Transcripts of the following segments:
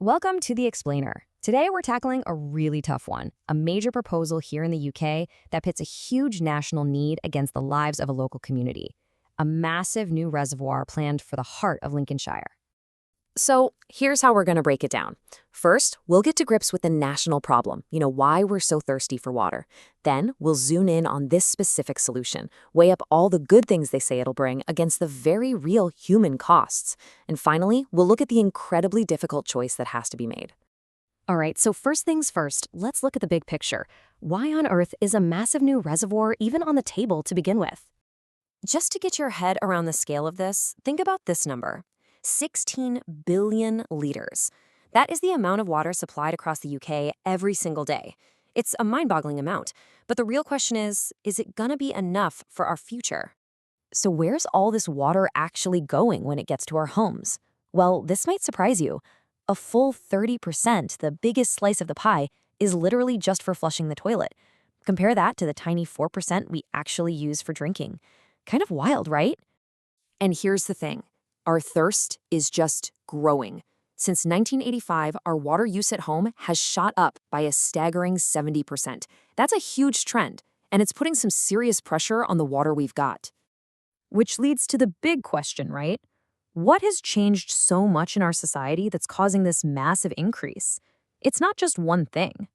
Welcome to The Explainer. Today we're tackling a really tough one, a major proposal here in the UK that pits a huge national need against the lives of a local community. A massive new reservoir planned for the heart of Lincolnshire. So here's how we're going to break it down. First, we'll get to grips with the national problem, why we're so thirsty for water. Then we'll zoom in on this specific solution, weigh up all the good things they say it'll bring against the very real human costs. And finally, we'll look at the incredibly difficult choice that has to be made. All right, so first things first, let's look at the big picture. Why on earth is a massive new reservoir even on the table to begin with? Just to get your head around the scale of this, think about this number. 16 billion liters. That is the amount of water supplied across the UK every single day. It's a mind-boggling amount. But the real question is it gonna be enough for our future? So where's all this water actually going when it gets to our homes? Well, this might surprise you. A full 30%, the biggest slice of the pie, is literally just for flushing the toilet. Compare that to the tiny 4% we actually use for drinking. Kind of wild, right? And here's the thing. Our thirst is just growing. Since 1985, our water use at home has shot up by a staggering 70%. That's a huge trend, and it's putting some serious pressure on the water we've got. Which leads to the big question, right? What has changed so much in our society that's causing this massive increase? It's not just one thing.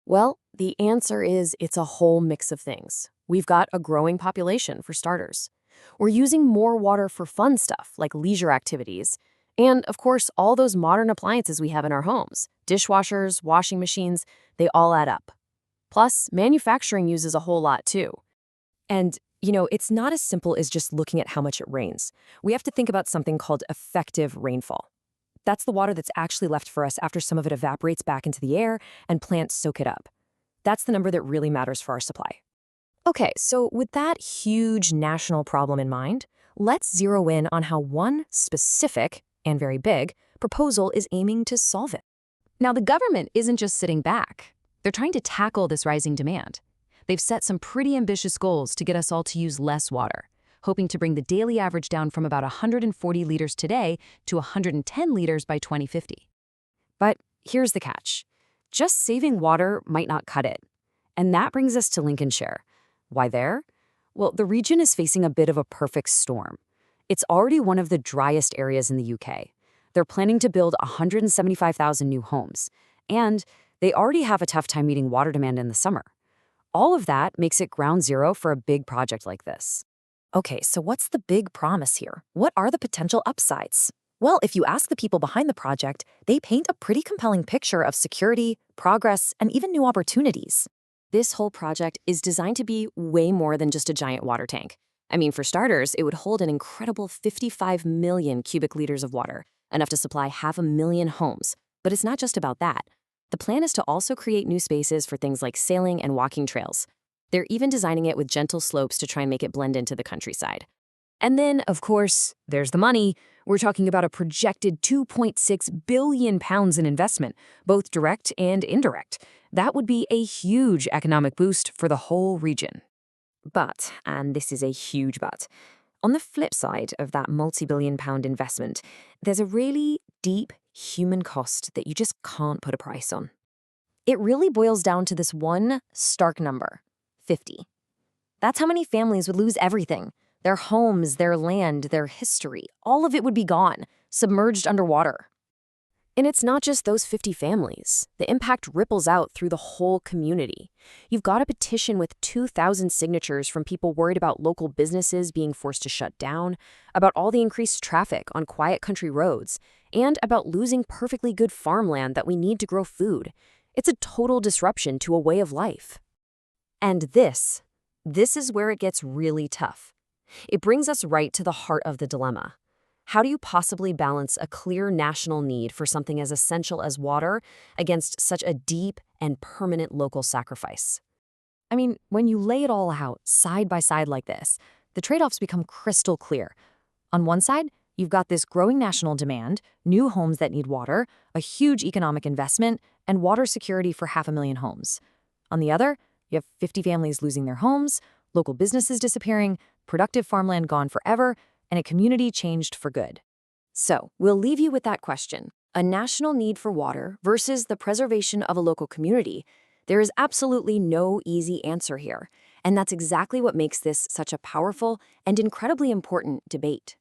Well, the answer is it's a whole mix of things. We've got a growing population, for starters. We're using more water for fun stuff, like leisure activities. And, of course, all those modern appliances we have in our homes, dishwashers, washing machines, they all add up. Plus, manufacturing uses a whole lot, too. And, it's not as simple as just looking at how much it rains. We have to think about something called effective rainfall. That's the water that's actually left for us after some of it evaporates back into the air and plants soak it up. That's the number that really matters for our supply. Okay, so with that huge national problem in mind, let's zero in on how one specific, and very big, proposal is aiming to solve it. Now, the government isn't just sitting back. They're trying to tackle this rising demand. They've set some pretty ambitious goals to get us all to use less water, hoping to bring the daily average down from about 140 liters today to 110 liters by 2050. But here's the catch. Just saving water might not cut it. And that brings us to Lincolnshire. Why there? Well, the region is facing a bit of a perfect storm. It's already one of the driest areas in the UK. They're planning to build 175,000 new homes, and they already have a tough time meeting water demand in the summer. All of that makes it ground zero for a big project like this. Okay, so what's the big promise here? What are the potential upsides? Well, if you ask the people behind the project, they paint a pretty compelling picture of security, progress, and even new opportunities. This whole project is designed to be way more than just a giant water tank. I mean, for starters, it would hold an incredible 55 million cubic liters of water, enough to supply 500,000 homes. But it's not just about that. The plan is to also create new spaces for things like sailing and walking trails. They're even designing it with gentle slopes to try and make it blend into the countryside. And then, of course, there's the money. We're talking about a projected £2.6 billion in investment, both direct and indirect. That would be a huge economic boost for the whole region. But, and this is a huge but, on the flip side of that multi-billion-pound investment, there's a really deep human cost that you just can't put a price on. It really boils down to this one stark number, 50. That's how many families would lose everything. Their homes, their land, their history, all of it would be gone, submerged underwater. And it's not just those 50 families. The impact ripples out through the whole community. You've got a petition with 2,000 signatures from people worried about local businesses being forced to shut down, about all the increased traffic on quiet country roads, and about losing perfectly good farmland that we need to grow food. It's a total disruption to a way of life. And this is where it gets really tough. It brings us right to the heart of the dilemma. How do you possibly balance a clear national need for something as essential as water against such a deep and permanent local sacrifice? I mean, when you lay it all out side by side like this, the trade-offs become crystal clear. On one side, you've got this growing national demand, new homes that need water, a huge economic investment, and water security for 500,000 homes. On the other, you have 50 families losing their homes, local businesses disappearing, productive farmland gone forever, and a community changed for good. So, we'll leave you with that question. a national need for water versus the preservation of a local community, there is absolutely no easy answer here, and that's exactly what makes this such a powerful and incredibly important debate.